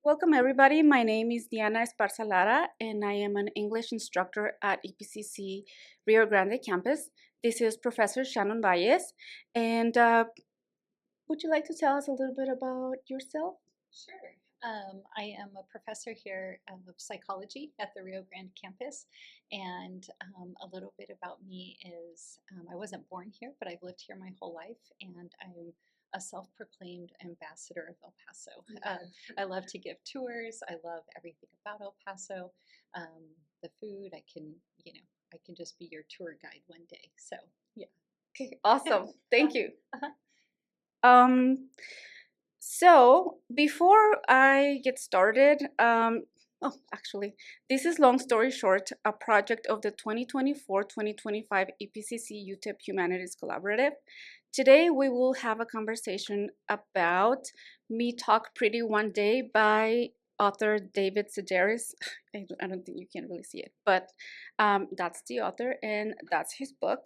Welcome, everybody. My name is Diana Esparza Lara, and I am an English instructor at EPCC Rio Grande campus. This is Professor Shannan Valles. And would you like to tell us a little bit about yourself? Sure. I am a professor here of psychology at the Rio Grande campus, and a little bit about me is I wasn't born here, but I've lived here my whole life, and I'm a self-proclaimed ambassador of El Paso. I love to give tours. I love everything about El Paso. The food, I can just be your tour guide one day. So, yeah. Okay, awesome. Thank you. Uh-huh. Um, so before I get started, actually, this is Long Story Short, a project of the 2024-2025 EPCC UTEP Humanities Collaborative. Today, we will have a conversation about Me Talk Pretty One Day by author David Sedaris. I don't think you can really see it, but that's the author and that's his book.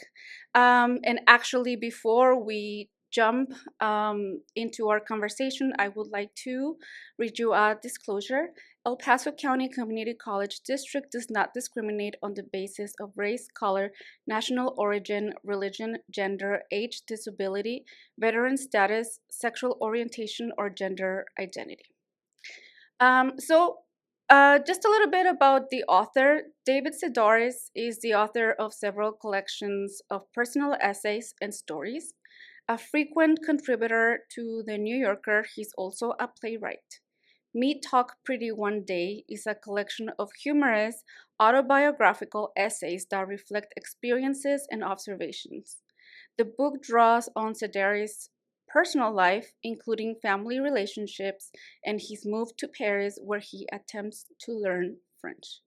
And actually, before we jump into our conversation, I would like to read you a disclosure. El Paso County Community College District does not discriminate on the basis of race, color, national origin, religion, gender, age, disability, veteran status, sexual orientation, or gender identity. Just a little bit about the author. David Sedaris is the author of several collections of personal essays and stories. A frequent contributor to The New Yorker, he's also a playwright. Me Talk Pretty One Day is a collection of humorous autobiographical essays that reflect experiences and observations. The book draws on Sedaris' personal life, including family relationships and his move to Paris, where he attempts to learn French.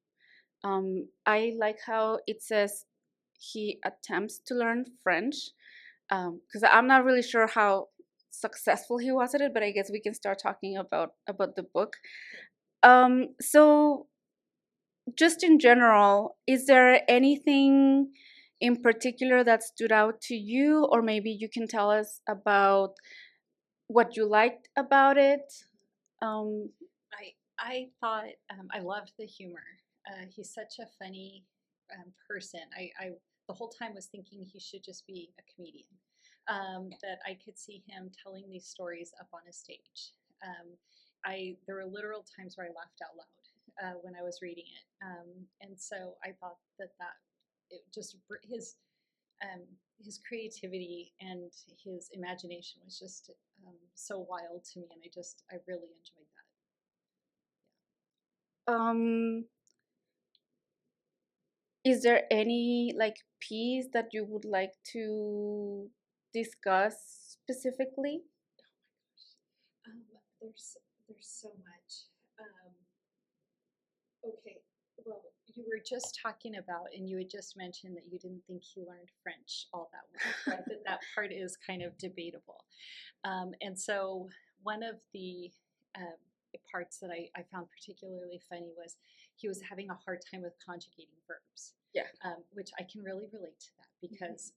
I like how it says he attempts to learn French because I'm not really sure how successful he was at it, but I guess we can start talking about the book. So just in general, is there anything in particular that stood out to you, or maybe you can tell us about what you liked about it? Um, I thought I loved the humor. He's such a funny person. I the whole time was thinking he should just be a comedian. That I could see him telling these stories up on a stage. I there were literal times where I laughed out loud when I was reading it, and so I thought that it just um, his creativity and his imagination was just so wild to me, and I really enjoyed that. um, is there any like piece that you would like to discuss specifically? Um, there's there's so much. Um, okay, well, you were just talking about, and you had just mentioned that you didn't think he learned French all that well, right? That part is kind of debatable. And so one of the parts that I found particularly funny was he was having a hard time with conjugating verbs. Yeah. Which I can really relate to that because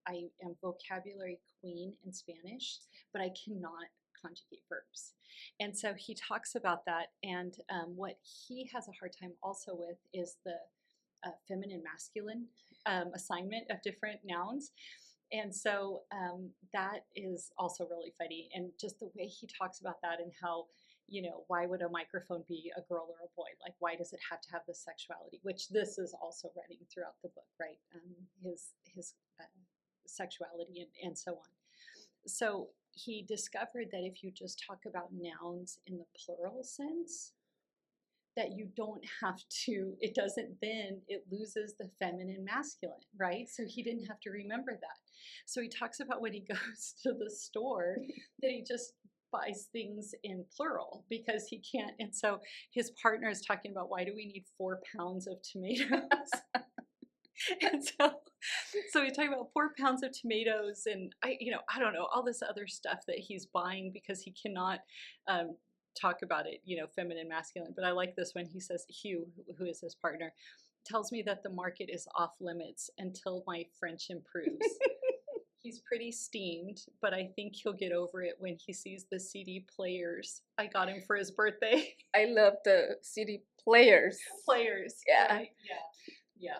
I am vocabulary queen in Spanish, but I cannot conjugate verbs. And so he talks about that. And what he has a hard time also with is the feminine masculine assignment of different nouns. And so that is also really funny. And just the way he talks about that and how, why would a microphone be a girl or a boy? Like, why does it have to have this sexuality? Which this is also running throughout the book, right? His sexuality and so on. So he discovered that if you just talk about nouns in the plural sense, that you don't have to, it doesn't then, it loses the feminine masculine, right? So he didn't have to remember that. So he talks about when he goes to the store that he just buys things in plural because he can't. And so his partner is talking about, why do we need 4 pounds of tomatoes? And so we talk about 4 pounds of tomatoes and I don't know, all this other stuff that he's buying because he cannot talk about it, feminine, masculine. But I like this one. He says, Hugh, who is his partner, tells me that the market is off limits until my French improves. he's pretty steamed, but I think he'll get over it when he sees the CD players I got him for his birthday. I love the CD players. Players, Yeah. right? Yeah.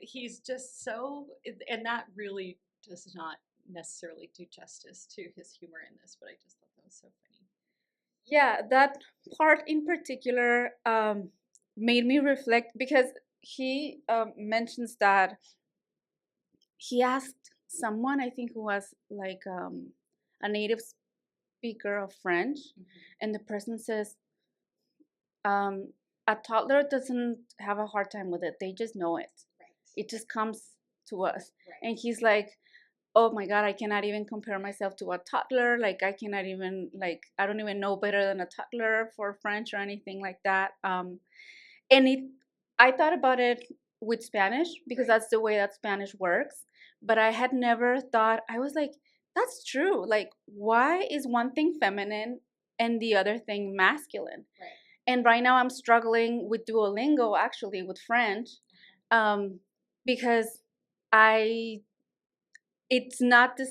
He's just so, and that really does not necessarily do justice to his humor in this, but I just thought that was so funny. Yeah, that part in particular made me reflect because he mentions that he asked someone, I think, who was like a native speaker of French, and the person says, a toddler doesn't have a hard time with it. They just know it. Right. It just comes to us. Right. And he's like, oh my God, I cannot even compare myself to a toddler. Like, I cannot even, like, I don't even know better than a toddler for French or anything like that. And I thought about it with Spanish because that's the way that Spanish works. But I had never thought, I was like, that's true. Like, why is one thing feminine and the other thing masculine? Right. And right now I'm struggling with Duolingo, actually, with French, because it's not the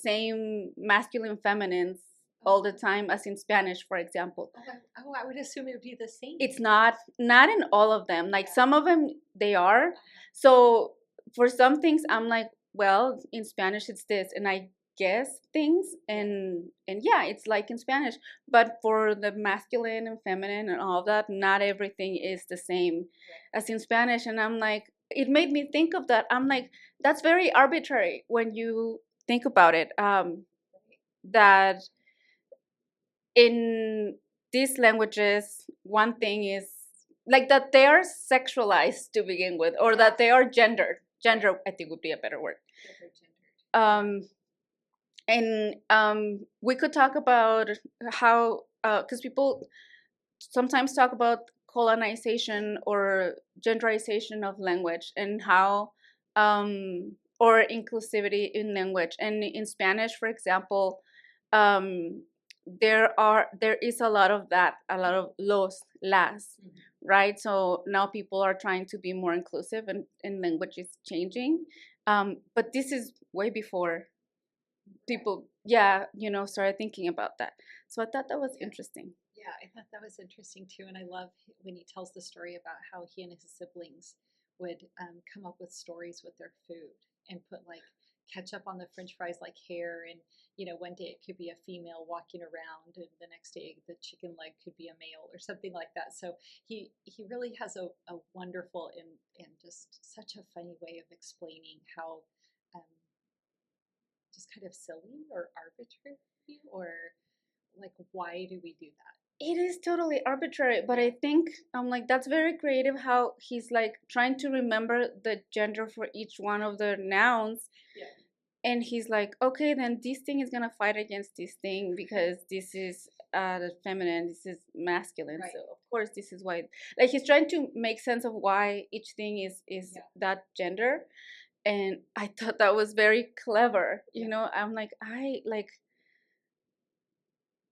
same masculine feminines all the time as in Spanish, for example. I would assume it would be the same. It's not in all of them. Like some of them they are. So for some things I'm like, well, in Spanish it's this, and I guess things, and yeah, it's like in Spanish. But for the masculine and feminine and all of that, not everything is the same as in Spanish. And I'm like, it made me think of that. I'm like, that's very arbitrary when you think about it. That in these languages, one thing is like that they are sexualized to begin with, or that they are gendered. Gender, I think, would be a better word. And we could talk about how, because people sometimes talk about colonization or genderization of language, and how, or inclusivity in language. And in Spanish, for example, there is a lot of that, a lot of las, right? So now people are trying to be more inclusive, and language is changing. But this is way before people, started thinking about that. So I thought that was interesting. Yeah, I thought that was interesting too. And I love when he tells the story about how he and his siblings would come up with stories with their food and put like ketchup on the french fries like hair. And, one day it could be a female walking around, and the next day the chicken leg could be a male or something like that. So he really has a wonderful and just such a funny way of explaining how just kind of silly or arbitrary, or like, why do we do that? It is totally arbitrary, but I think like that's very creative how he's like trying to remember the gender for each one of the nouns. Yeah. And he's like, okay, then this thing is gonna fight against this thing because this is the feminine, this is masculine. Right. So of course this is why, like, he's trying to make sense of why each thing is that gender. And I thought that was very clever. I'm like,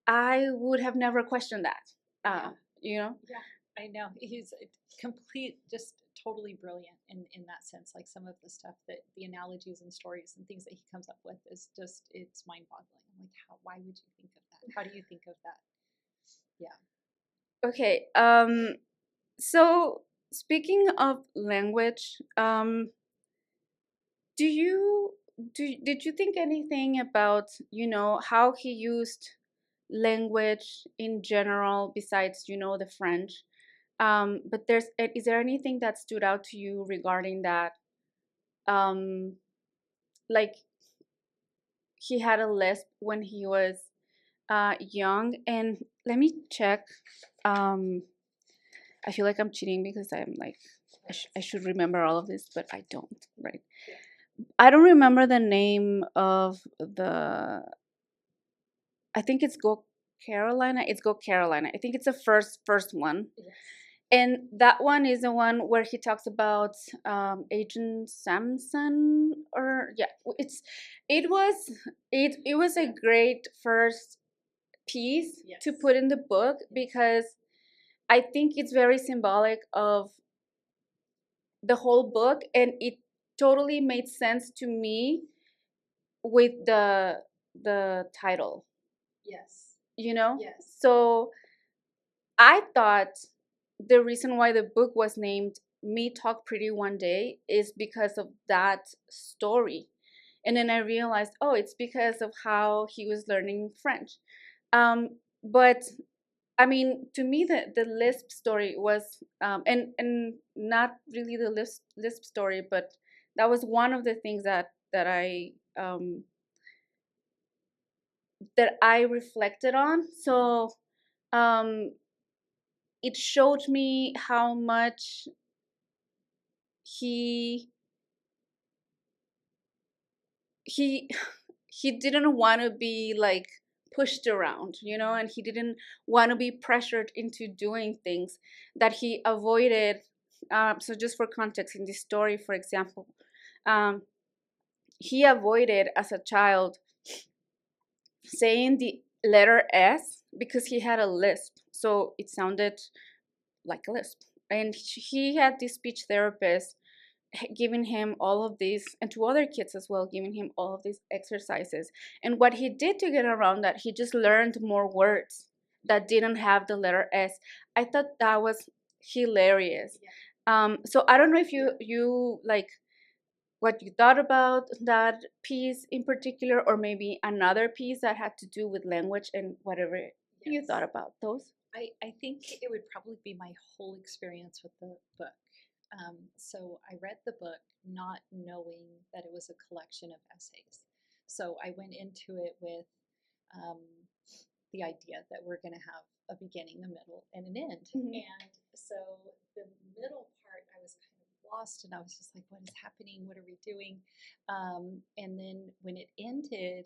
I would have never questioned that. Yeah, I know. He's complete, just totally brilliant in that sense. Like some of the stuff that the analogies and stories and things that he comes up with is just, it's mind boggling. I'm like, why would you think of that? How do you think of that? Yeah. Okay. So speaking of language, did you think anything about, how he used language in general besides, the French? But is there anything that stood out to you regarding that? Like, he had a lisp when he was young, and let me check. I feel like I'm cheating because I'm like, I should remember all of this, but I don't, right? I don't remember the name of I think it's Go Carolina. It's Go Carolina. I think it's the first one. Yes. And that one is the one where he talks about Agent Samson, or it was a great first piece to put in the book, because I think it's very symbolic of the whole book, and totally made sense to me with the title, Yes. you know? Yes. So I thought the reason why the book was named Me Talk Pretty One Day is because of that story. And then I realized, oh, it's because of how he was learning French. But I mean, to me, the Lisp story was, and not really the Lisp story, but that was one of the things that I reflected on. So um, it showed me how much he he he didn't want to be like pushed around, you know, and he didn't want to be pressured into doing things that he avoided. So just for context, in this story, for example, um, he avoided as a child saying the letter S because he had a lisp, so it sounded like a lisp. And he had this speech therapist giving him all of these, and to other kids as well, giving him all of these exercises. And what he did to get around that, he just learned more words that didn't have the letter S. I thought that was hilarious. Yeah. So I don't know if you like what you thought about that piece in particular, or maybe another piece that had to do with language and whatever you thought about those. I think it would probably be my whole experience with the book. So I read the book not knowing that it was a collection of essays. So I went into it with um, the idea that we're going to have a beginning, a middle, and an end. Mm-hmm. And so the middle part, I was kind of lost, and I was just like, "What is happening? What are we doing?" And then when it ended,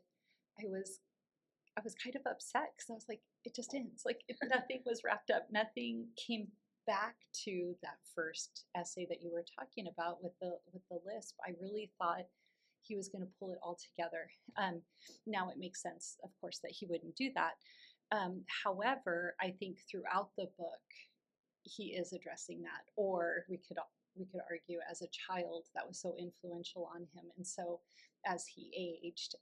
I was I was kind of upset because I was like, it just ends. Like nothing was wrapped up. Nothing came back to that first essay that you were talking about with the lisp. I really thought he was going to pull it all together. Now it makes sense, of course, that he wouldn't do that. However, I think throughout the book, he is addressing that, or we could argue as a child that was so influential on him, and so as he aged.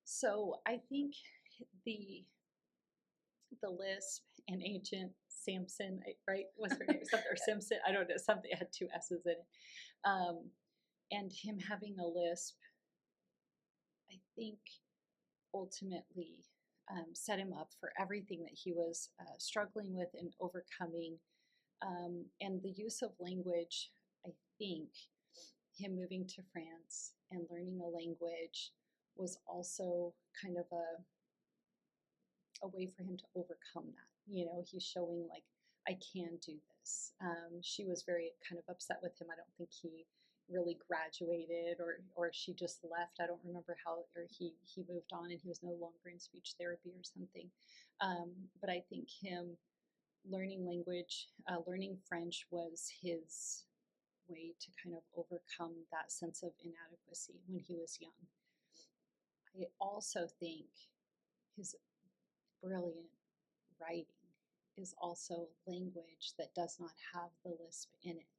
So I think the the lisp and Agent Sampson, right? Was her name something or Simpson? I don't know. Something, it had two S's in it. Um, and him having a lisp, I think, ultimately set him up for everything that he was struggling with and overcoming. And the use of language, I think, him moving to France and learning a language was also kind of a way for him to overcome that. You know, he's showing like, I can do this. She was very kind of upset with him. I don't think he really graduated, or she just left. I don't remember how, or he moved on and he was no longer in speech therapy or something. But I think him learning language, learning French was his way to kind of overcome that sense of inadequacy when he was young. I also think his brilliant writing is also language that does not have the lisp in it.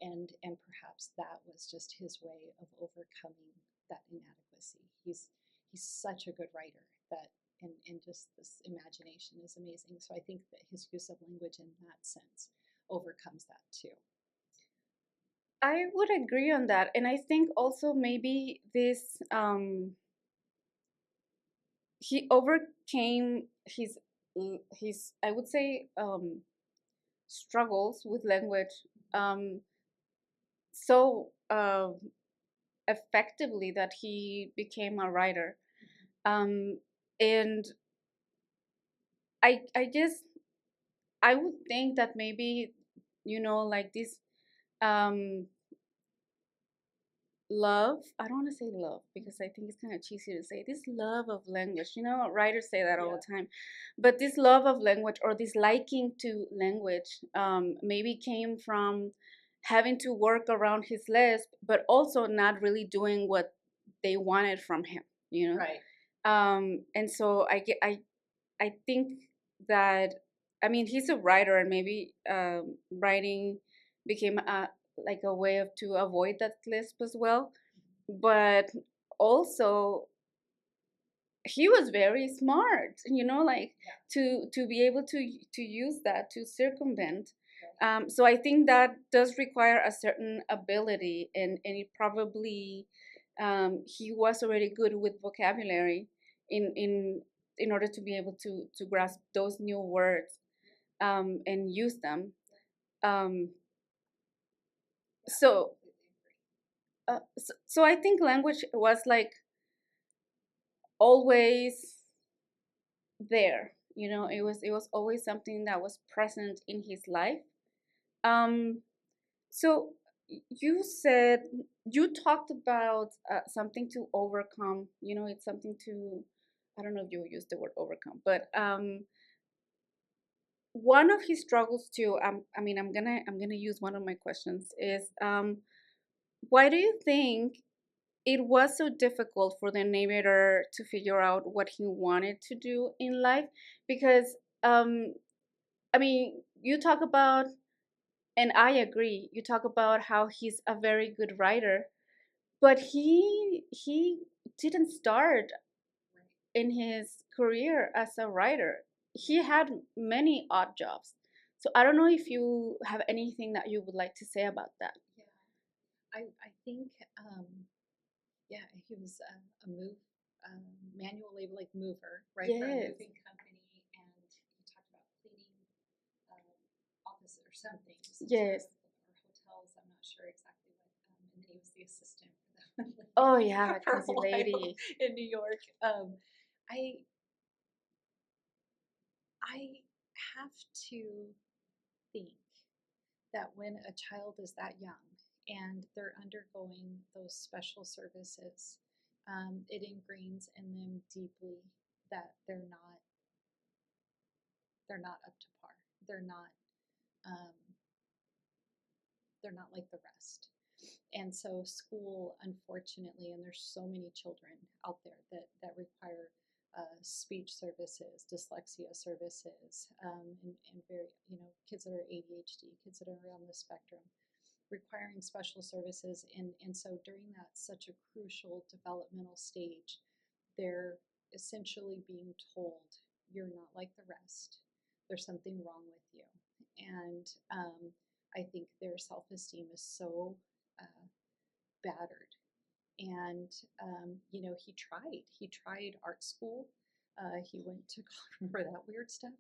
And perhaps that was just his way of overcoming that inadequacy. He's such a good writer that and just this imagination is amazing. So I think that his use of language in that sense overcomes that too. I would agree on that, and I think also maybe this he overcame his I would say struggles with language so effectively that he became a writer. And I guess I would think that maybe, you know, like this um love, I don't want to say love because I think it's kind of cheesy to say this love of language, you know, writers say that all the time, but this love of language or this liking to language maybe came from having to work around his lisp, but also not really doing what they wanted from him, you know. Right. And so I think that, I mean, he's a writer, and maybe writing became like a way of to avoid that lisp as well. But also he was very smart, like to be able to use that to circumvent. So I think that does require a certain ability, and it probably he was already good with vocabulary in order to be able to grasp those new words and use them. Um, so, so I think language was like always there. It was always something that was present in his life. Um, so you said you talked about something to overcome. It's something to, I don't know if you use the word overcome, but one of his struggles too. I mean, I'm gonna use one of my questions is why do you think it was so difficult for the narrator to figure out what he wanted to do in life? Because I mean, you talk about, and I agree, you talk about how he's a very good writer, but he didn't start in his career as a writer. He had many odd jobs. So I don't know if you have anything that you would like to say about that. Yeah, I think yeah, he was a manual label like mover, right, for a Yes. moving company, and he talked about cleaning office or something, some Yes. sort of, or hotels. I'm not sure exactly what. And then he was the assistant for the Oh yeah, that for a crazy while lady. in New York. I I have to think that when a child is that young and they're undergoing those special services, it ingrains in them deeply that they're not up to par. They're not um, they're not like the rest. And so school, unfortunately, and there's so many children out there that require speech services, dyslexia services, and very, kids that are ADHD, kids that are on the spectrum, requiring special services. And so during that such a crucial developmental stage, they're essentially being told, you're not like the rest. There's something wrong with you. And I think their self esteem is so uh, battered. And he tried art school. He went to remember that weird stuff.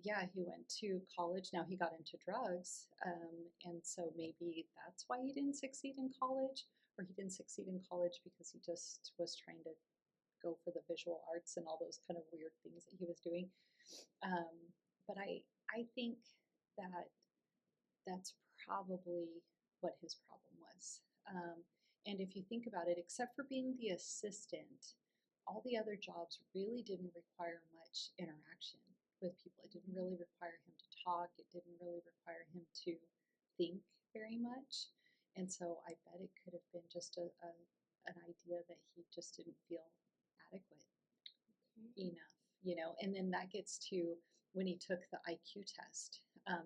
Yeah, he went to college. Now he got into drugs, and so maybe that's why he didn't succeed in college, or he didn't succeed in college because he just was trying to go for the visual arts and all those kind of weird things that he was doing. Um, but I think that that's probably what his problem was. And if you think about it, except for being the assistant, all the other jobs really didn't require much interaction with people. It didn't really require him to talk. It didn't really require him to think very much. And so I bet it could have been just an idea that he just didn't feel adequate enough, and then that gets to when he took the IQ test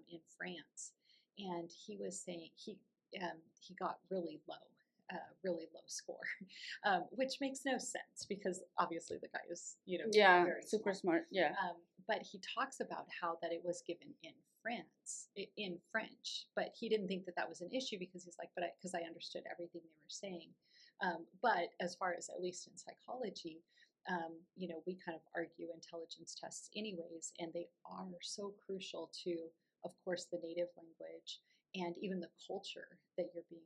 in France, and he was saying he got really low score, which makes no sense because obviously the guy is Yeah, very super smart. smart. Yeah. But he talks about how that it was given in in French, but he didn't think that that was an issue because he's like, but because I understood everything they were saying. But as far as at least in psychology, we kind of argue intelligence tests anyways, and they are so crucial to, of course, the native language and even the culture that you're being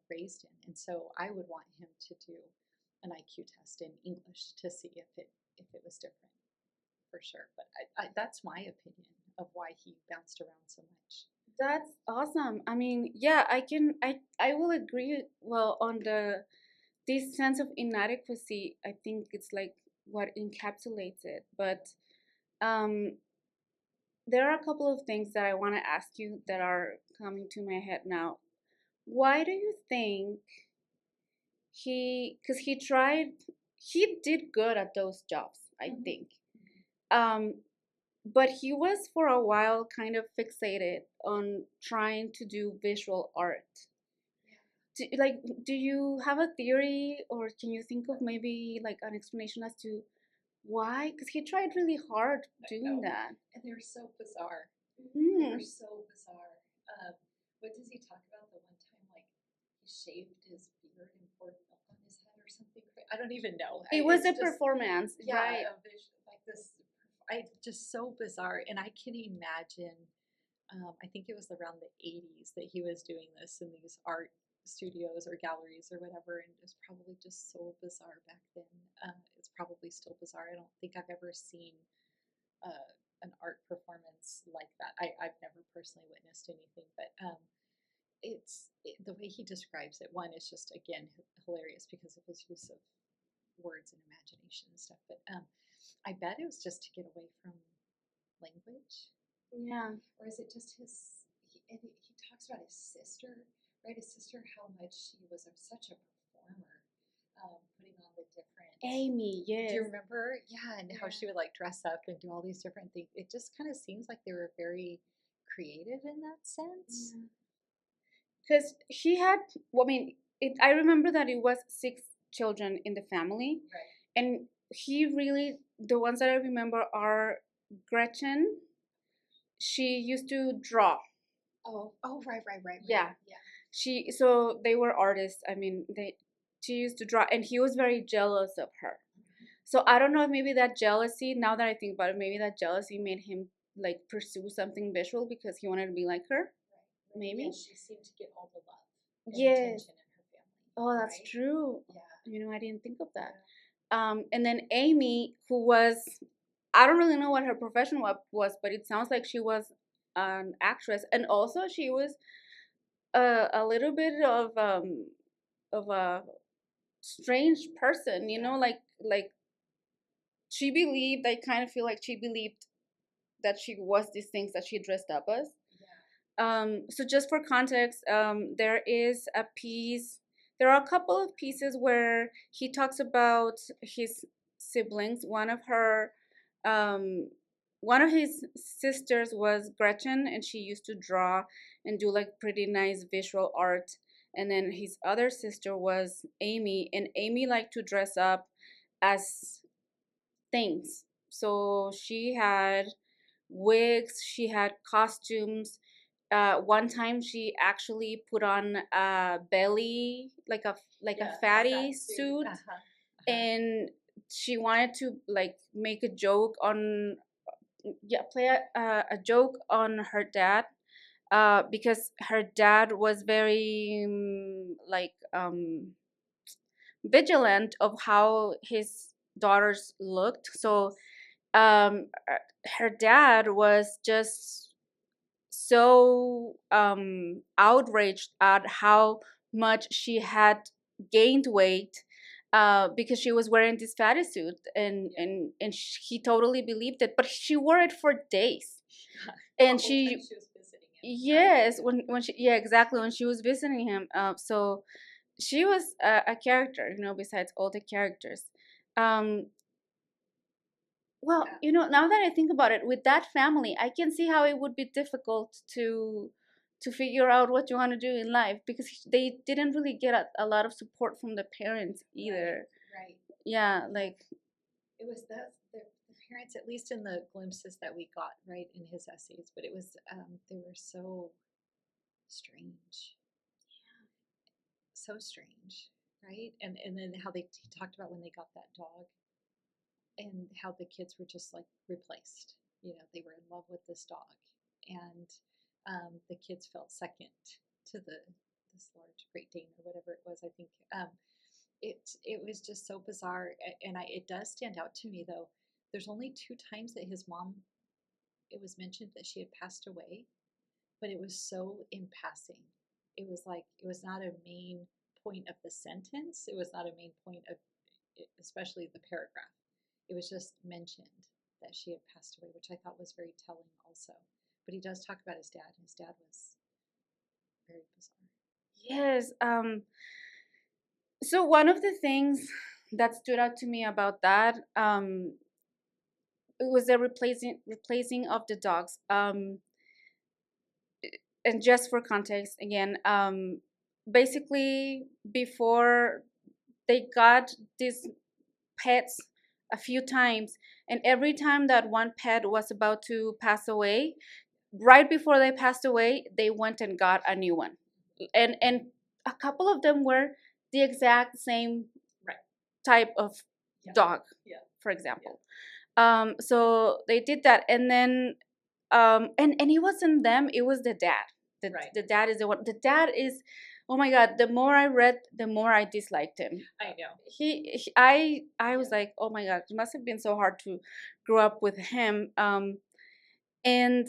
raised in. And so I would want him to do an IQ test in English to see if it was different for sure. But that's my opinion of why he bounced around so much. That's awesome. I mean, yeah, I will agree well on this sense of inadequacy. I think it's like what encapsulates it. But um there are a couple of things that I want to ask you that are coming to my head now. Why do you think because he did good at those jobs, I think. Um but he was for a while kind of fixated on trying to do visual art. Do you have a theory, or can you think of maybe like an explanation as to why? Because he tried really hard doing that. And they were so bizarre. They Mm. were so bizarre. What does he talk about the one time, like, he shaved his beard and poured milk on his head or something? I don't even know. It was It's a just, performance, yeah, right? like this, just so bizarre. And I can imagine, I think it was around the 80s that he was doing this in these art studios or galleries or whatever, and it was probably just so bizarre back then. It's probably still bizarre. I don't think I've ever seen uh, an art performance like that. I've never personally witnessed anything, but the way he describes it. One is just again hilarious because of his use of words and imagination and stuff. But I bet it was just to get away from language. Yeah. Or is it just his? He talks about his sister, right? His sister, how much she was such a performer, putting on the different. Amy, yes. Do you remember? Yeah, and how she would like dress up and do all these different things. It just kind of seems like they were very creative in that sense. Because he had, well, I mean, I remember that it was 6 children in the family, Right. and he really, the ones that I remember are Gretchen. She used to draw. Oh, right. Yeah. Yeah. So they were artists. I mean, she used to draw, and he was very jealous of her. So I don't know if maybe that jealousy, now that I think about it, maybe that jealousy made him like pursue something visual because he wanted to be like her. Right. Maybe. Yeah, she seemed to get all the love and Yes. attention in her family. Oh, that's right? true. Yeah. I didn't think of that. And then Amy, who was, I don't really know what her profession was, but it sounds like she was an actress, and also she was a little bit of a strange person, like she believed. I kind of feel like she believed that she was these things that she dressed up as. So just for context, there is a piece. There are a couple of pieces where he talks about his siblings. One of his sisters was Gretchen, and she used to draw and do like pretty nice visual art. And then his other sister was Amy, and Amy liked to dress up as things. So she had wigs, she had costumes. One time she actually put on a belly, like a fatty suit, and she wanted to like make a joke on, yeah, play a joke on her dad, because her dad was very vigilant of how his daughters looked. So her dad was just so outraged at how much she had gained weight, because she was wearing this fatty suit, and he totally believed it, but she wore it for days. And she was visiting him, yes, when she, yeah, exactly, when she was visiting him. So she was a character, besides all the characters. um well, now that I think about it, with that family, I can see how it would be difficult to figure out what you want to do in life, because they didn't really get a lot of support from the parents either. Right. Yeah, like It was the parents, at least in the glimpses that we got, right, in his essays, but it was they were so strange, so strange, right? And then how he talked about when they got that dog, and how the kids were just like replaced. They were in love with this dog, and the kids felt second to this large Great Dane or whatever it was. I think it was just so bizarre, and it does stand out to me though. There's only 2 times that his mom, it was mentioned that she had passed away, but it was so in passing. It was like it was not a main point of the sentence. It was not a main point of, especially the paragraph. It was just mentioned that she had passed away, which I thought was very telling also. But he does talk about his dad, and his dad was very bizarre. yes. So one of the things that stood out to me about that, it was the replacing of the dogs. And just for context, again, basically before they got these pets a few times, and every time that one pet was about to pass away, right before they passed away, they went and got a new one, and a couple of them were the exact same Right. type of dog, for example. So they did that, and then and it wasn't them, it was the dad. The dad is the one. The dad is, oh my god, the more I read, the more I disliked him. I know. I was like, oh my god, it must have been so hard to grow up with him. And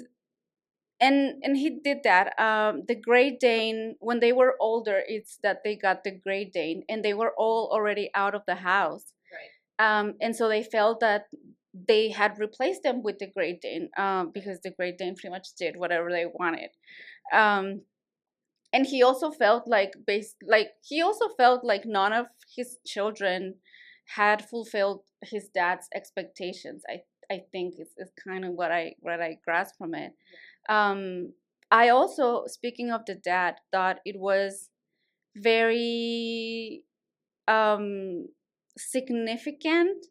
and he did that. The Great Dane, when they were older, it's that they got the Great Dane, and they were all already out of the house. Right. And so they felt that they had replaced them with the Great Dane, because the Great Dane pretty much did whatever they wanted. Um, and he also felt like none of his children had fulfilled his dad's expectations. I think is kind of what I grasped from it. I also, speaking of the dad, thought it was very significant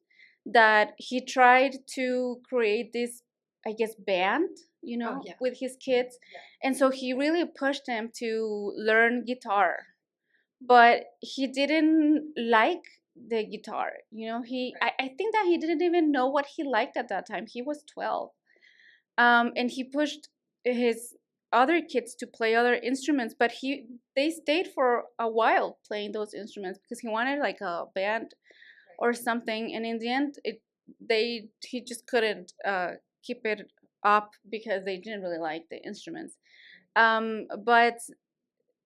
that he tried to create this, I guess, band, with his kids. And so he really pushed them to learn guitar, but he didn't like the guitar. I think that he didn't even know what he liked at that time. He was 12. And he pushed his other kids to play other instruments, but they stayed for a while playing those instruments because he wanted like a band or something. And in the end, he just couldn't keep it up because they didn't really like the instruments. But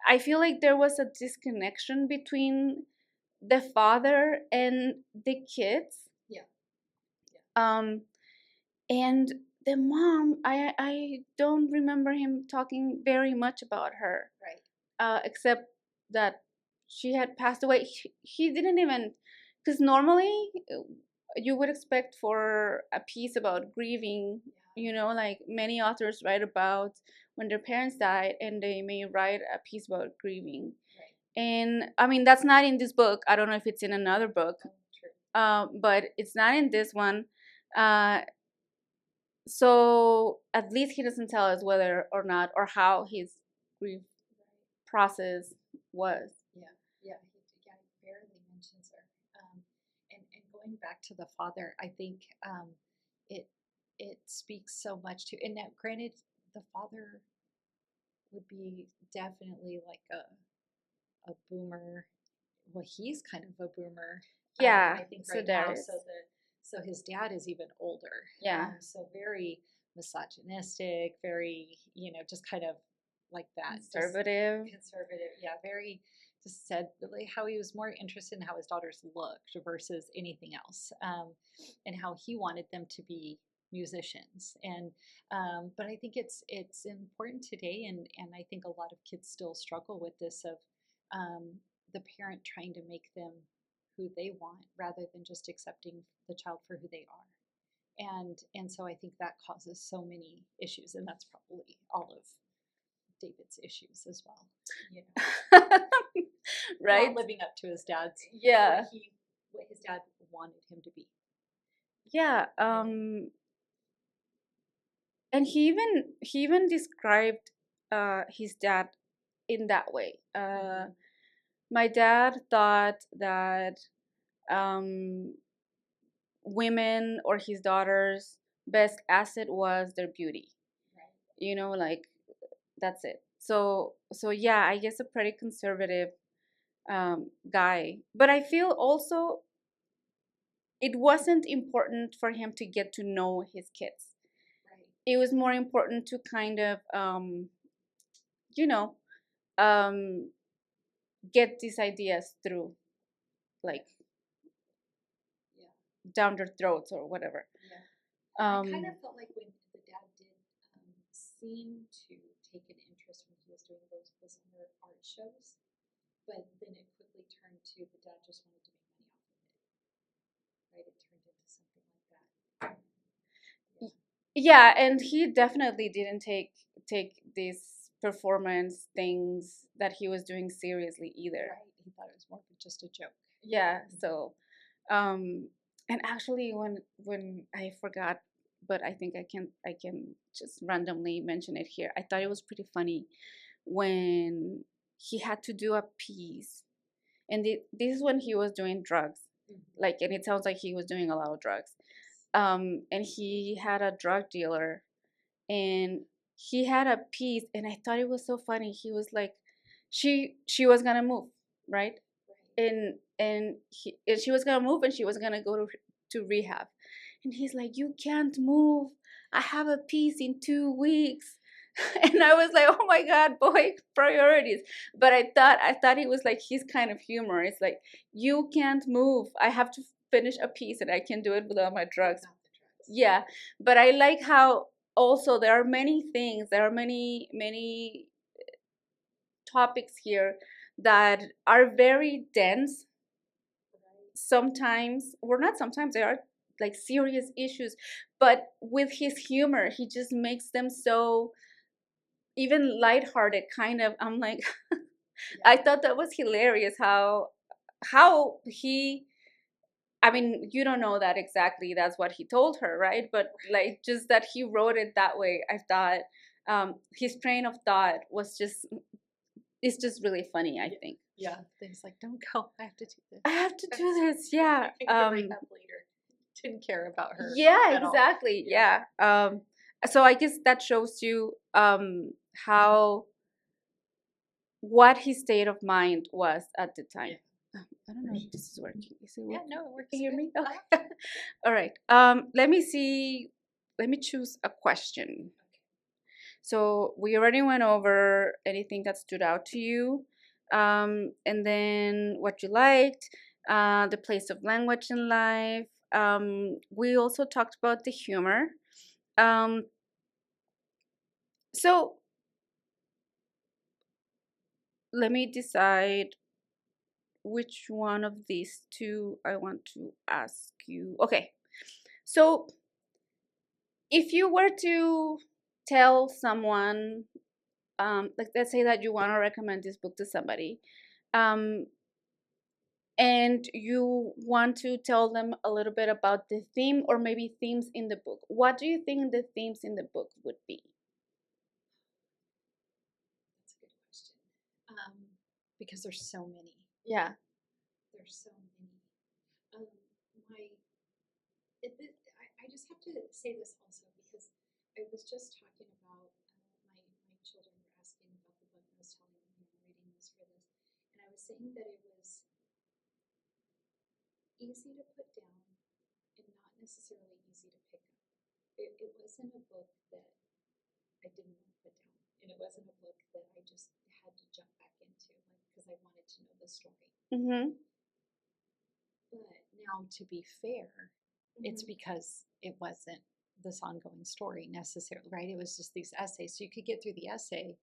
I feel like there was a disconnection between the father and the kids. Yeah. And the mom, I don't remember him talking very much about her. Right. Except that she had passed away. He didn't even, because normally you would expect for a piece about grieving, like many authors write about when their parents died, and they may write a piece about grieving. Right. And I mean, that's not in this book. I don't know if it's in another book. But it's not in this one. So at least he doesn't tell us whether or not, or how his grief process was. Yeah, he barely mentions her. And going back to the father, I think it it speaks so much to. And now, granted, the father would be definitely like a boomer. Well, he's kind of a boomer. Yeah, I think right now. So his dad is even older. Yeah. So very misogynistic, very, just kind of like that. Conservative. Conservative, yeah, very, just said like how he was more interested in how his daughters looked versus anything else, and how he wanted them to be musicians. And but I think it's important today, and I think a lot of kids still struggle with this of the parent trying to make them who they want rather than just accepting the child for who they are. And so I think that causes so many issues, and that's probably all of David's issues as well. Right? Not living up to his dad's, Yeah. what his dad wanted him to be. Yeah. And he even described his dad in that way. My dad thought that women or his daughters' best asset was their beauty. Right. Like that's it. So yeah, I guess a pretty conservative guy. But I feel also it wasn't important for him to get to know his kids. Right. It was more important to kind of you know um get these ideas through, like, down their throats or whatever. Yeah. I kind of felt like when the dad did seem to take an interest when he was doing those other art shows, but then it quickly turned to the dad just wanted to make money off of it. Right? It turned into something like that. Yeah, and he definitely didn't take these performance things that he was doing seriously either. Right. He thought it was more of just a joke. Yeah, so um and actually when I forgot, but I think I can just randomly mention it here. I thought it was pretty funny when he had to do a piece, and this is when he was doing drugs, like, and it sounds like he was doing a lot of drugs. And he had a drug dealer, and he had a piece, and I thought it was so funny. He was like, she was gonna move, right? And she was gonna move, and she was gonna go to rehab, and he's like, you can't move, I have a piece in 2 weeks. And I was like, oh my god, boy, priorities. But I thought it was like his kind of humor. It's like, you can't move, I have to finish a piece, and I can do it without my drugs. Yeah, but I like how also there are many things, there are many topics here that are very dense. Sometimes, or not sometimes, they are like serious issues, but with his humor he just makes them so even lighthearted, kind of. I'm like, I thought that was hilarious how he, I mean, you don't know that exactly that's what he told her, right? But like, just that he wrote it that way, I thought his train of thought was just, it's just really funny, I think. Yeah. He's like, don't go. I have to do this. I have to do this, yeah. I can rehab later. Didn't care about her. Yeah, at all. exactly. Yeah. So I guess that shows you how, what his state of mind was at the time. I don't know if this is working. Is it working? Yeah, no, it works. Can you hear me? good. Okay. All right. Let me see. Let me choose a question. So we already went over anything that stood out to you, and then what you liked, the place of language in life. We also talked about the humor. Um, so let me decide which one of these two I want to ask you. Okay, so if you were to tell someone, like, let's say that you want to recommend this book to somebody, um, and you want to tell them a little bit about the theme or maybe themes in the book, what do you think the themes in the book would be? That's a good question. Because there's so many. Yeah. There's so many. My I just have to say this also because I was just talking about my children were asking about the book. I was telling them I'm reading this for this, and I was saying that it was easy to put down and not necessarily easy to pick up. It wasn't a book that I didn't want to put down, and it wasn't a book that I just had to jump back into, like, because I wanted to know the story. Mm-hmm. But now, to be fair, it's because it wasn't this ongoing story necessarily, right? It was just these essays. So you could get through the essay.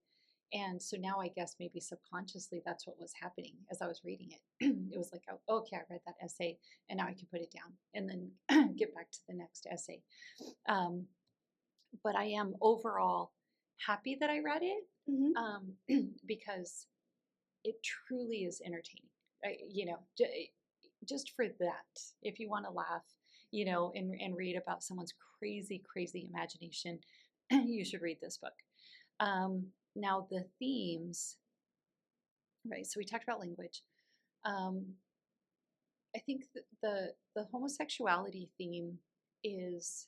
And so now I guess maybe subconsciously that's what was happening as I was reading it. It was like, oh, okay, I read that essay and now I can put it down and then get back to the next essay. But I am overall happy that I read it because it truly is entertaining. Just for that, if you want to laugh, and read about someone's crazy, crazy imagination, you should read this book. Now the themes, right? So we talked about language. I think the homosexuality theme is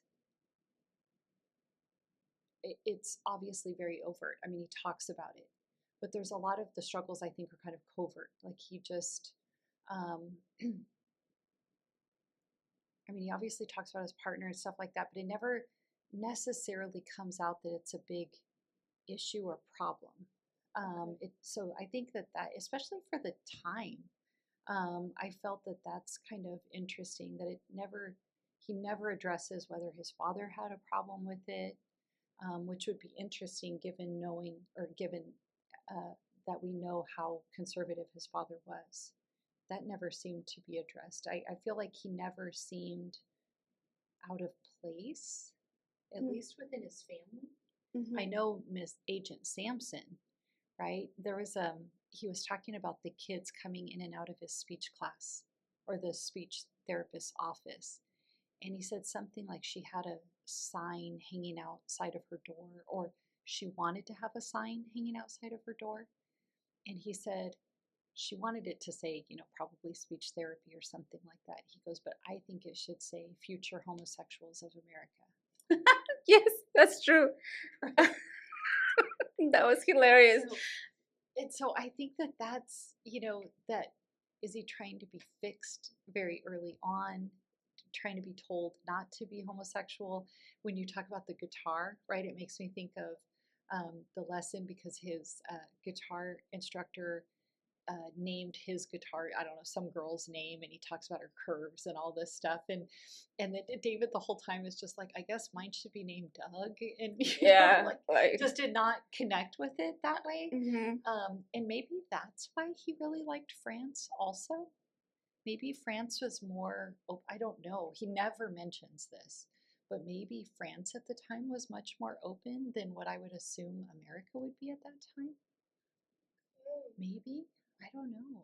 it's obviously very overt. I mean, he talks about it, but there's a lot of the struggles I think are kind of covert. Like he just, um, I mean, he obviously talks about his partner and stuff like that, but it never necessarily comes out that it's a big issue or problem. So I think that especially for the time, I felt that that's kind of interesting that he never addresses whether his father had a problem with it, which would be interesting given knowing or given uh, that we know how conservative his father was. That never seemed to be addressed. I feel like he never seemed out of place. at least within his family. Mm-hmm. I know Miss Agent Sampson, right? He was talking about the kids coming in and out of his speech class or the speech therapist's office. And he said something like she had a sign hanging outside of her door, or she wanted to have a sign hanging outside of her door. And he said she wanted it to say, probably speech therapy or something like that. He goes, but I think it should say future homosexuals of America. Yes, that's true. That was hilarious. So I think that's, that is he trying to be fixed very early on, trying to be told not to be homosexual? When you talk about the guitar, right, it makes me think of the lesson because his guitar instructor named his guitar, I don't know, some girl's name, and he talks about her curves and all this stuff, and then David the whole time is just like, I guess mine should be named Doug, and Yeah, just did not connect with it that way. Mm-hmm. And maybe that's why he really liked France also. Maybe France was more, I don't know, he never mentions this, but maybe France at the time was much more open than what I would assume America would be at that time. Maybe, I don't know.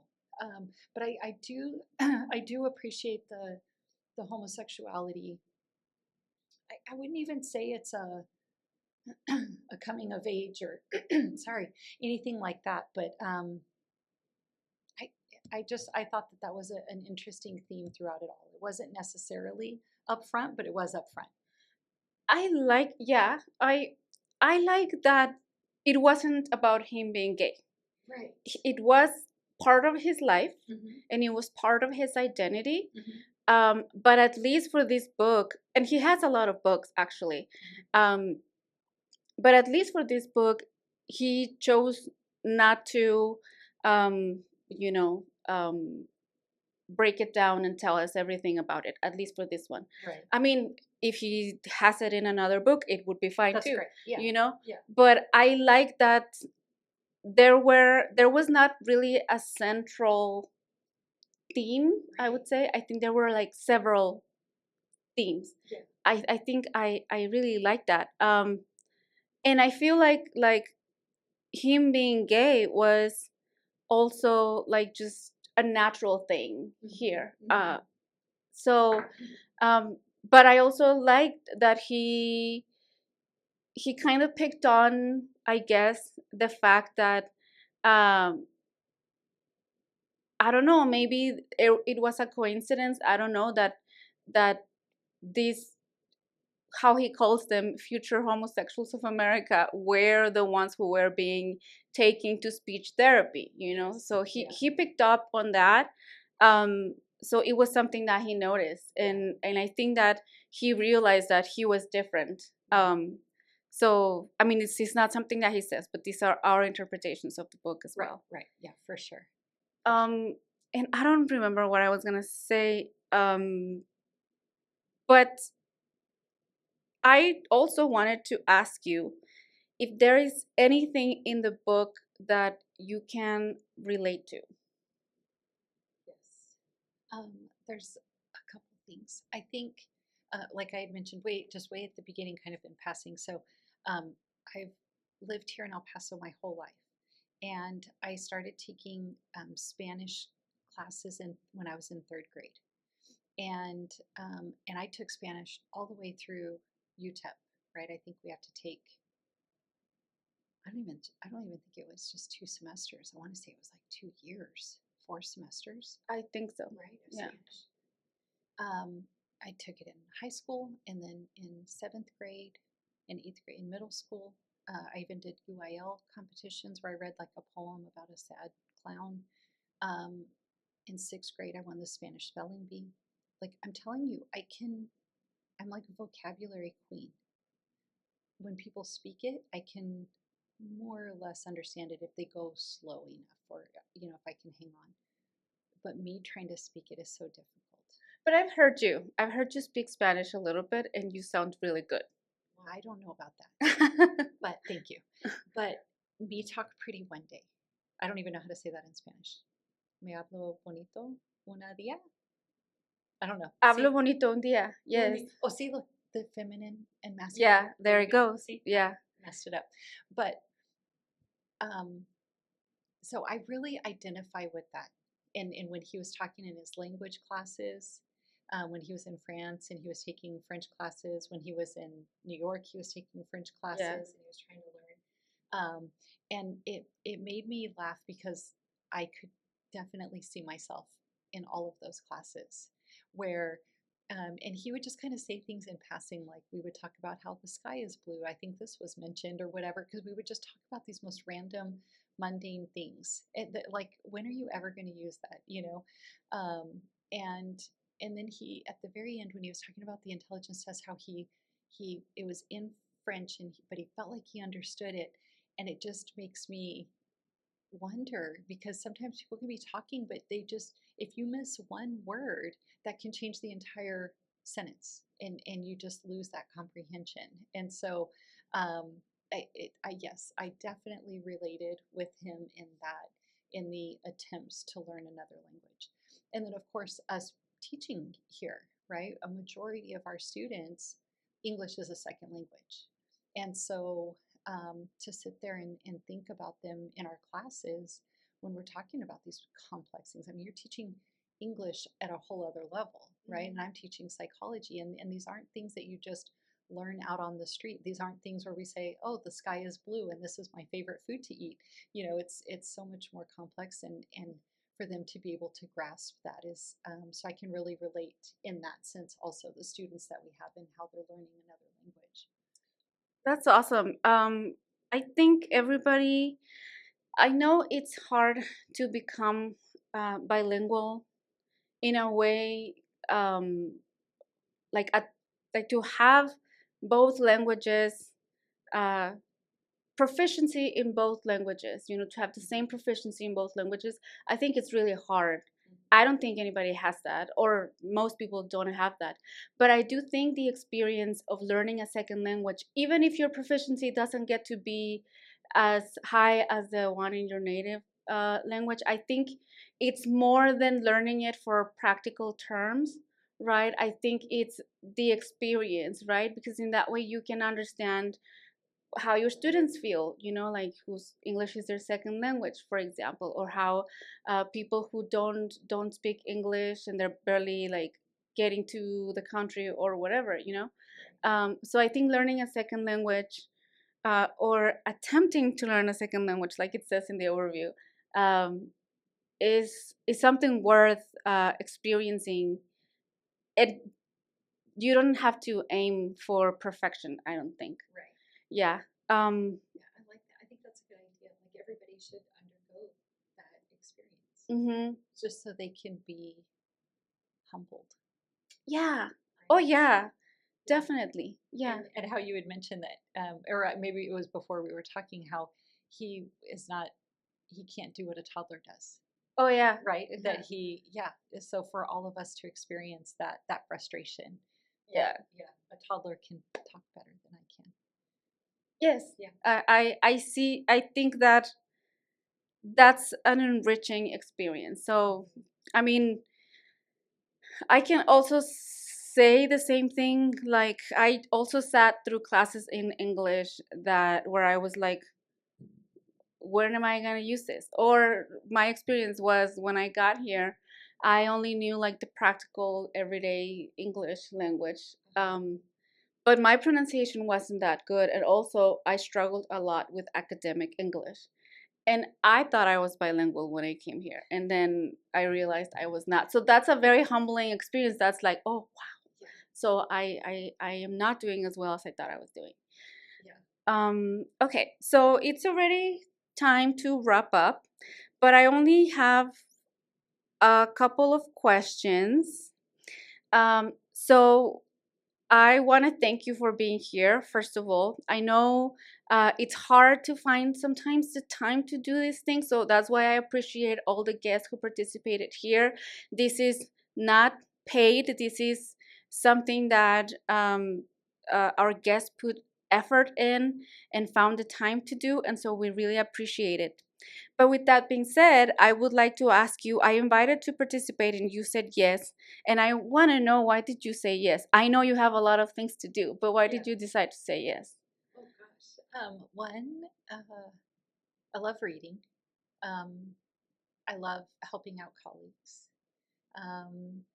But I do I do appreciate the homosexuality. I wouldn't even say it's a coming of age or sorry, anything like that. But I I thought that was an interesting theme throughout it all. It wasn't necessarily upfront, but it was upfront. I like that it wasn't about him being gay. Right. It was part of his life, Mm-hmm. and it was part of his identity. Mm-hmm. But at least for this book, and he has a lot of books actually, but at least for this book, he chose not to, um, you know, break it down and tell us everything about it. At least for this one. Right. I mean, if he has it in another book, it would be fine That's too. great. Yeah. Yeah. But I like that there was not really a central theme. I would say I think there were like several themes. Yeah. I think I really like that. And I feel like him being gay was also like just a natural thing here. So but I also liked that he kind of picked on, I guess, the fact that I don't know, maybe it was a coincidence. I don't know that these, how he calls them, future homosexuals of America, were the ones who were being taken to speech therapy. So he picked up on that. So it was something that he noticed, and I think that he realized that he was different. So I mean, it's not something that he says, but these are our interpretations of the book as well. Right. Yeah, for sure. And I don't remember what I was gonna say. But I also wanted to ask you if there is anything in the book that you can relate to. Yes. There's a couple things. I think, like I had mentioned, way at the beginning, kind of in passing. So, I've lived here in El Paso my whole life, and I started taking Spanish classes when I was in third grade, and I took Spanish all the way through UTEP. Right. I think we have to take. I don't even think it was just 2 semesters. I want to say it was like 2 years, 4 semesters. I think so. Right. Yeah. I took it in high school, and then in 7th grade and 8th grade in middle school. I even did UIL competitions where I read like a poem about a sad clown. Um, in 6th grade, I won the Spanish spelling bee. Like, I'm telling you, I'm like a vocabulary queen. When people speak it, I can more or less understand it if they go slow enough, or, if I can hang on. But me trying to speak it is so difficult. But I've heard you. I've heard you speak Spanish a little bit, and you sound really good. Well, I don't know about that, but thank you. But me talk pretty one day. I don't even know how to say that in Spanish. Me hablo bonito una día. I don't know. Hablo bonito un día. Yes. Oh, sí, look. the feminine and masculine. Yeah, there it goes. See, Yeah. messed it up. But so I really identify with that. And when he was talking in his language classes, when he was in France and he was taking French classes, when he was in New York, he was taking French classes Yeah. and he was trying to learn. And it made me laugh because I could definitely see myself in all of those classes where and he would just kind of say things in passing, like we would talk about how the sky is blue. I think this was mentioned or whatever, because we would just talk about these most random, mundane things. Like, when are you ever going to use that? Um, and and then he, at the very end, when he was talking about the intelligence test, how he it was in French, but he felt like he understood it, and it just makes me wonder, because sometimes people can be talking, but they just, if you miss one word, that can change the entire sentence, and you just lose that comprehension. And so um, yes, I definitely related with him in that, in the attempts to learn another language. And then, of course, us teaching here, right? A majority of our students, English is a second language. And so to sit there and think about them in our classes when we're talking about these complex things. I mean, you're teaching English at a whole other level, right? And I'm teaching psychology, and these aren't things that you just learn out on the street. These aren't things where we say, "Oh, the sky is blue, and this is my favorite food to eat." It's so much more complex, and for them to be able to grasp that is, so I can really relate in that sense. Also, the students that we have and how they're learning another language. That's awesome. I think everybody, I know it's hard to become bilingual in a way, um, like a, like to have both languages, uh, proficiency in both languages, to have the same proficiency in both languages. I think it's really hard. I don't think anybody has that, or most people don't have that. But I do think the experience of learning a second language, even if your proficiency doesn't get to be as high as the one in your native language, I think it's more than learning it for practical terms, right? I think it's the experience, right? Because in that way you can understand how your students feel, like whose English is their second language, for example, or how people who don't speak English and they're barely like getting to the country or whatever, so I think learning a second language, or attempting to learn a second language, like it says in the overview, um, is something worth experiencing. It You don't have to aim for perfection, I don't think. Right. Yeah. um Yeah, I like that. I think that's a good idea. Like, everybody should undergo that experience, mhm. just so they can be humbled. Yeah. Oh Right? yeah, Yeah. definitely. Yeah. And how you had mentioned that, or maybe it was before we were talking, how he is not, he can't do what a toddler does, Oh yeah. right? Yeah. That he, yeah. So for all of us to experience that frustration, Yeah. yeah, a toddler can talk better than I can. Yes. Yeah. I see. I think that that's an enriching experience. So, I mean, I can also say the same thing. Like, I also sat through classes in English that where I was like, when am I going to use this? Or my experience was when I got here, I only knew like the practical everyday English language. But my pronunciation wasn't that good. And also, I struggled a lot with academic English. And I thought I was bilingual when I came here. And then I realized I was not. So that's a very humbling experience. That's like, oh, wow. So I am not doing as well as I thought I was doing. Okay, so it's already time to wrap up, but I only have a couple of questions. So I want to thank you for being here, first of all. I know it's hard to find sometimes the time to do these things, so that's why I appreciate all the guests who participated here. This is not paid, this is something that our guests put effort in and found the time to do, and so we really appreciate it. But with that being said, I would like to ask you, I invited to participate and you said yes. And I want to know, why did you say yes? I know you have a lot of things to do, but why did you decide to say yes? Oh gosh. One, I love reading. Um, I love helping out colleagues.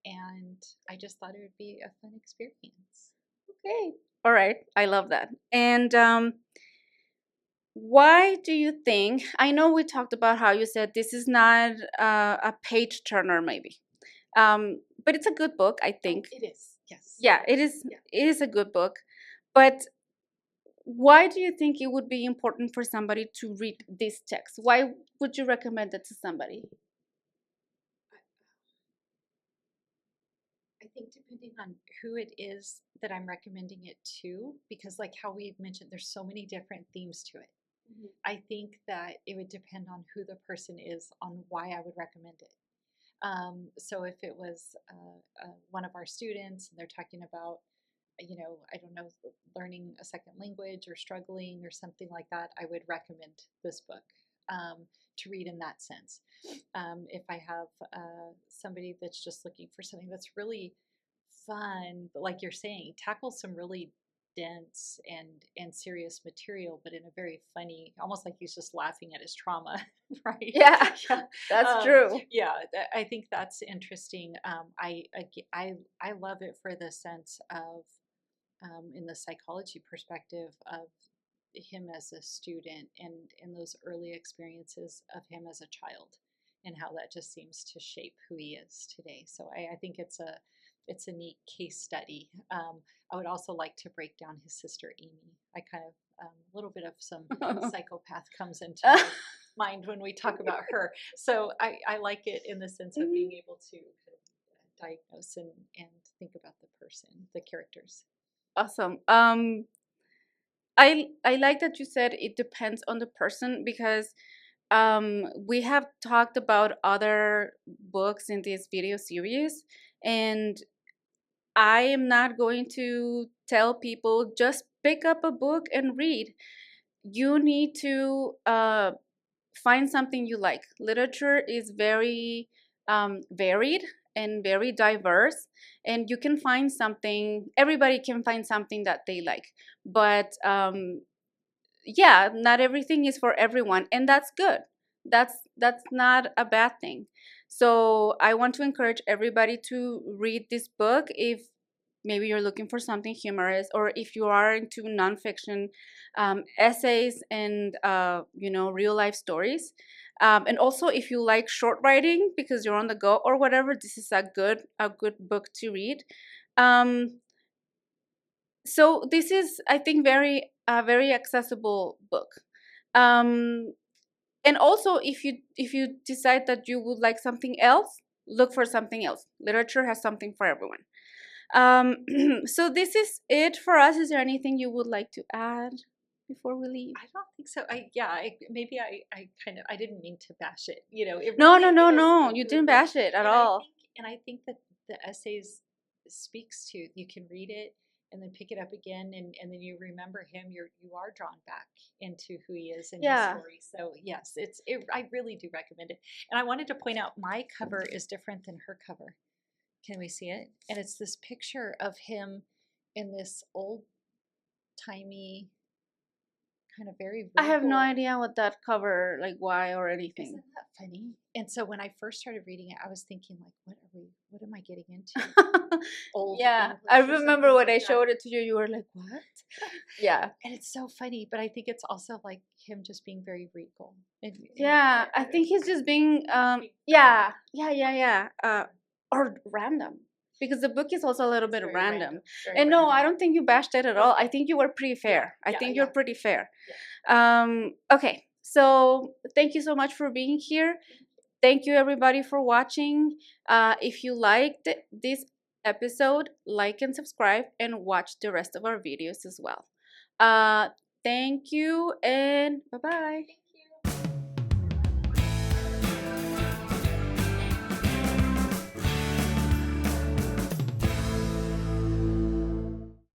And I just thought it would be a fun experience. Okay. All right. I love that. And why do you think? I know we talked about how you said this is not a page turner, maybe, but it's a good book, I think. It is, yes. Yeah, it is. Yeah. It is a good book, but why do you think it would be important for somebody to read this text? Why would you recommend it to somebody? I think depending on who it is that I'm recommending it to, because like how we mentioned, there's so many different themes to it. Mm-hmm. I think that it would depend on who the person is on why I would recommend it. So if it was one of our students and they're talking about, I don't know, learning a second language or struggling or something like that, I would recommend this book to read in that sense. If I have somebody that's just looking for something that's really fun, but like you're saying, tackles some really dense and serious material, but in a very funny, almost like he's just laughing at his trauma, right? Yeah, that's true. Yeah, I think that's interesting. I love it for the sense of, in the psychology perspective of him as a student and in those early experiences of him as a child and how that just seems to shape who he is today. So I think it's a neat case study. I would also like to break down his sister Amy. I kind of a little bit of some psychopath comes into my mind when we talk about her. So I like it in the sense of being able to kind of diagnose and think about the person, the characters. Awesome. I like that you said it depends on the person, because we have talked about other books in this video series, and I am not going to tell people just pick up a book and read. You need to find something you like. Literature is very varied and very diverse, and you can find something, everybody can find something that they like. But yeah, not everything is for everyone, and that's good. That's not a bad thing. So I want to encourage everybody to read this book if maybe you're looking for something humorous, or if you are into nonfiction, essays and real life stories, and also if you like short writing because you're on the go or whatever, this is a good book to read. So this is, I think, very accessible book. um, and also if you decide that you would like something else, look for something else. Literature has something for everyone. So this is it for us. Is there anything you would like to add before we leave? I don't think so. Maybe I kind of, I didn't mean to bash it. It No, really no, is you a didn't good book. bash it at all. And I think that the essays speaks to, you can read it and then pick it up again, and then you remember him. You are drawn back into who he is and his story. So yes, I really do recommend it. And I wanted to point out, my cover is different than her cover. Can we see it? And it's this picture of him in this old timey, kind of very I have no regal. idea what that cover, like, why or anything. Isn't that funny? And so when I first started reading it, I was thinking, like, what am I getting into? Old Yeah, English I or remember something when like I that. showed it to you, you were like, what? Yeah. And it's so funny, but I think it's also like him just being very regal. Yeah, I think he's just being yeah, or random, because the book is also a little bit very random. very And no, random. I don't think you bashed it at all. I think you were pretty fair. I think you're pretty fair. Okay, so thank you so much for being here. Thank you everybody for watching. If you liked this episode, like and subscribe, and watch the rest of our videos as well. Thank you, and bye bye.